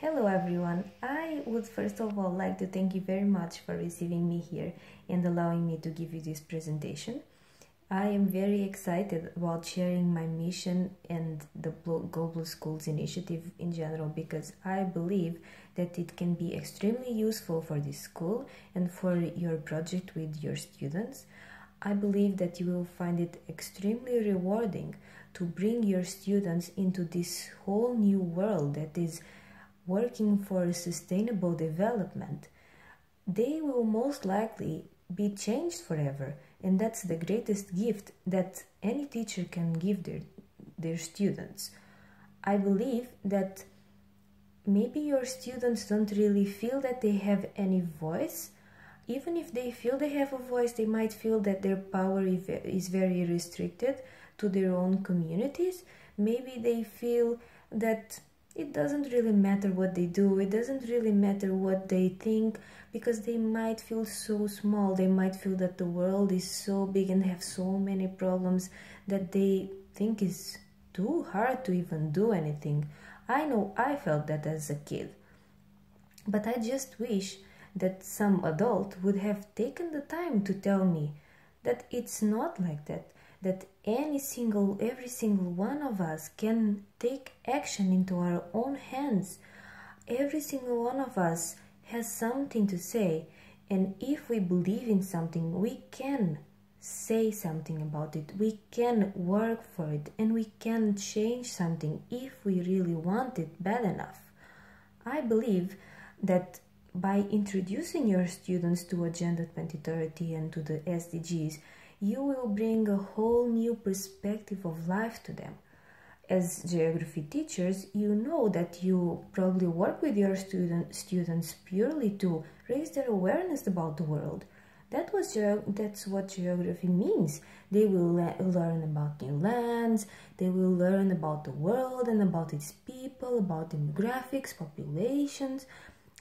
Hello everyone. I would first of all like to thank you very much for receiving me here and allowing me to give you this presentation. I am very excited about sharing my mission and the Go Blue Schools initiative in general because I believe that it can be extremely useful for this school and for your project with your students. I believe that you will find it extremely rewarding to bring your students into this whole new world that is working for sustainable development. They will most likely be changed forever, and that's the greatest gift that any teacher can give their students. I believe that maybe your students don't really feel that they have any voice. Even if they feel they have a voice, they might feel that their power is very restricted to their own communities. Maybe they feel that it doesn't really matter what they do, it doesn't really matter what they think, because they might feel so small, they might feel that the world is so big and have so many problems that they think is too hard to even do anything. I know I felt that as a kid, but I just wish that some adult would have taken the time to tell me that it's not like that, that every single one of us can take action into our own hands. Every single one of us has something to say, and if we believe in something, we can say something about it, we can work for it, and we can change something if we really want it bad enough. I believe that by introducing your students to Agenda 2030 and to the SDGs, you will bring a whole new perspective of life to them. As geography teachers, you know that you probably work with your students purely to raise their awareness about the world. That's what geography means. They will learn about new lands, they will learn about the world and about its people, about demographics, populations,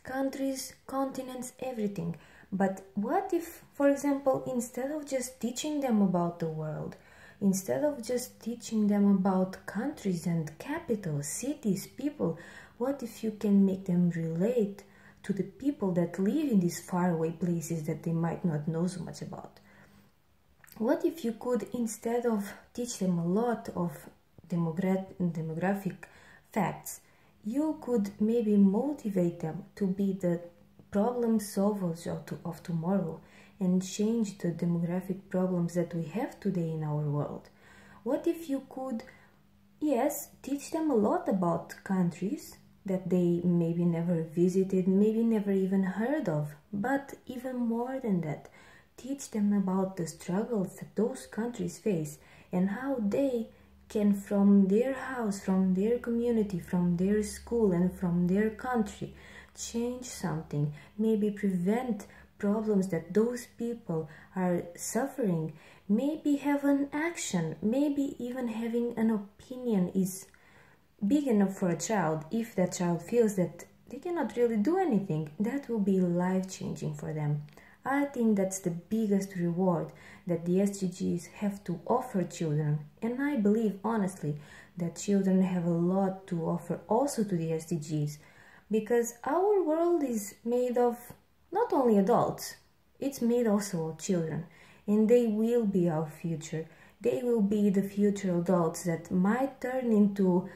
countries, continents, everything. But what if, for example, instead of just teaching them about the world, instead of just teaching them about countries and capitals, cities, people, what if you can make them relate to the people that live in these faraway places that they might not know so much about? What if you could, instead of teach them a lot of demographic facts, you could maybe motivate them to be the problem solvers of tomorrow and change the demographic problems that we have today in our world? What if you could, yes, teach them a lot about countries that they maybe never visited, maybe never even heard of, but even more than that, teach them about the struggles that those countries face and how they can, from their house, from their community, from their school and from their country, change something, maybe prevent problems that those people are suffering, maybe have an action, maybe even having an opinion is big enough for a child. If that child feels that they cannot really do anything, that will be life-changing for them. I think that's the biggest reward that the SDGs have to offer children, and I believe honestly that children have a lot to offer also to the SDGs, because our world is made of not only adults, it's made also of children, and they will be our future. They will be the future adults that might turn into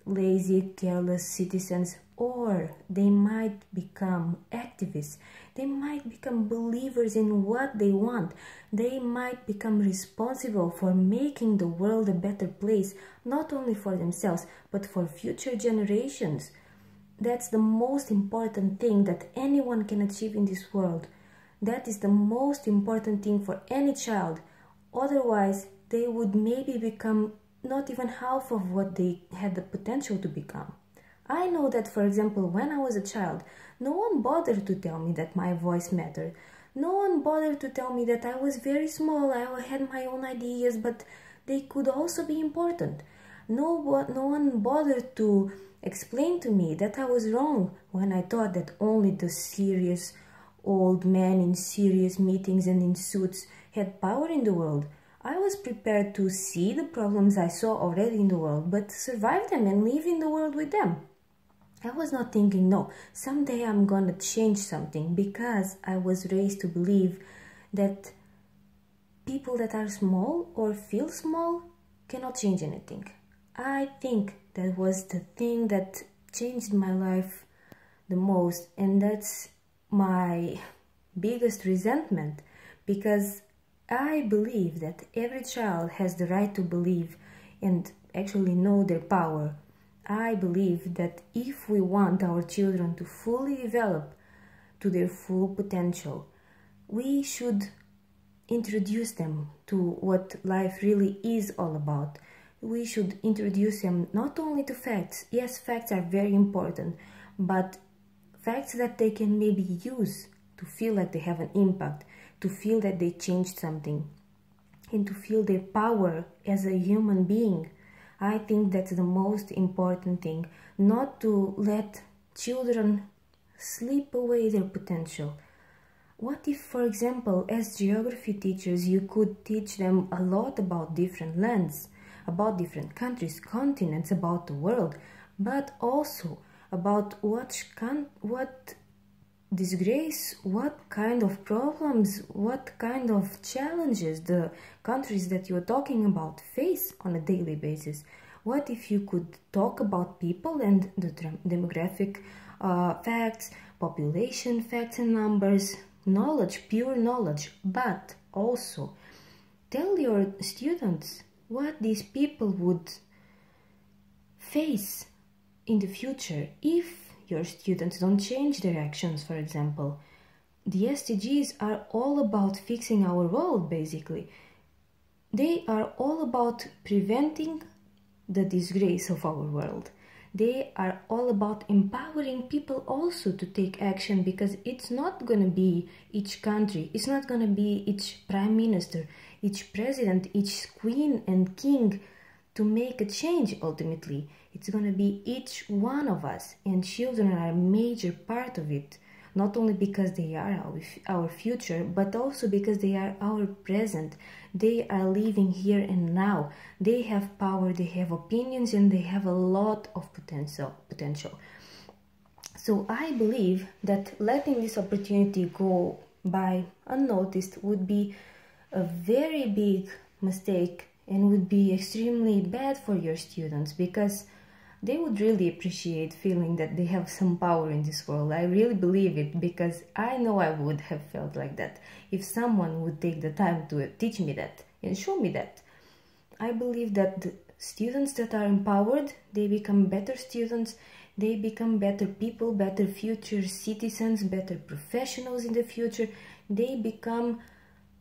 lazy, careless citizens, or they might become activists. They might become believers in what they want. They might become responsible for making the world a better place, not only for themselves, but for future generations. That's the most important thing that anyone can achieve in this world. That is the most important thing for any child. Otherwise, they would maybe become not even half of what they had the potential to become. I know that, for example, when I was a child, no one bothered to tell me that my voice mattered. No one bothered to tell me that I was very small, I had my own ideas, but they could also be important. No one bothered to explain to me that I was wrong when I thought that only the serious old men in serious meetings and in suits had power in the world. I was prepared to see the problems I saw already in the world, but survive them and live in the world with them. I was not thinking, no, someday I'm gonna change something, because I was raised to believe that people that are small or feel small cannot change anything. I think that was the thing that changed my life the most, and that's my biggest resentment, because I believe that every child has the right to believe and actually know their power. I believe that if we want our children to fully develop to their full potential, we should introduce them to what life really is all about. We should introduce them not only to facts. Yes, facts are very important, but facts that they can maybe use to feel like they have an impact, to feel that they changed something, and to feel their power as a human being. I think that's the most important thing, not to let children sleep away their potential. What if, for example, as geography teachers, you could teach them a lot about different lands, about different countries, continents, about the world, but also about what disgrace, what kind of problems, what kind of challenges the countries that you're talking about face on a daily basis. What if you could talk about people and the demographic facts, population facts and numbers, knowledge, pure knowledge, but also tell your students what these people would face in the future if your students don't change their actions, for example. The SDGs are all about fixing our world, basically. They are all about preventing the disgrace of our world. They are all about empowering people also to take action, because it's not going to be each country, it's not going to be each prime minister, each president, each queen and king to make a change ultimately. It's going to be each one of us, and children are a major part of it, not only because they are our future, but also because they are our present. They are living here and now. They have power, they have opinions, and they have a lot of potential. So I believe that letting this opportunity go by unnoticed would be a very big mistake and would be extremely bad for your students, because they would really appreciate feeling that they have some power in this world. I really believe it, because I know I would have felt like that if someone would take the time to teach me that and show me that. I believe that the students that are empowered, they become better students, they become better people, better future citizens, better professionals in the future. They become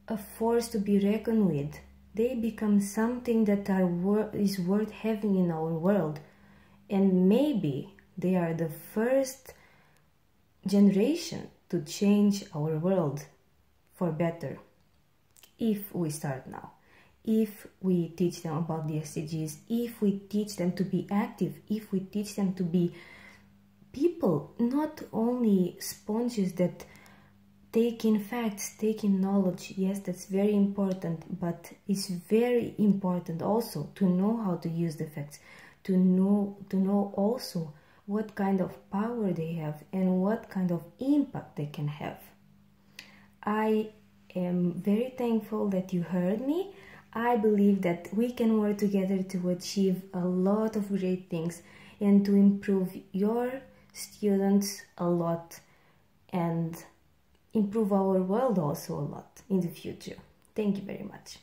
a force to be reckoned with. They become something that is worth having in our world. And maybe they are the first generation to change our world for better, if we start now. If we teach them about the SDGs, if we teach them to be active, if we teach them to be people, not only sponges that take in facts, take in knowledge. Yes, that's very important, but it's very important also to know how to use the facts, to know also what kind of power they have and what kind of impact they can have. I am very thankful that you heard me. I believe that we can work together to achieve a lot of great things and to improve your students a lot and improve our world also a lot in the future. Thank you very much.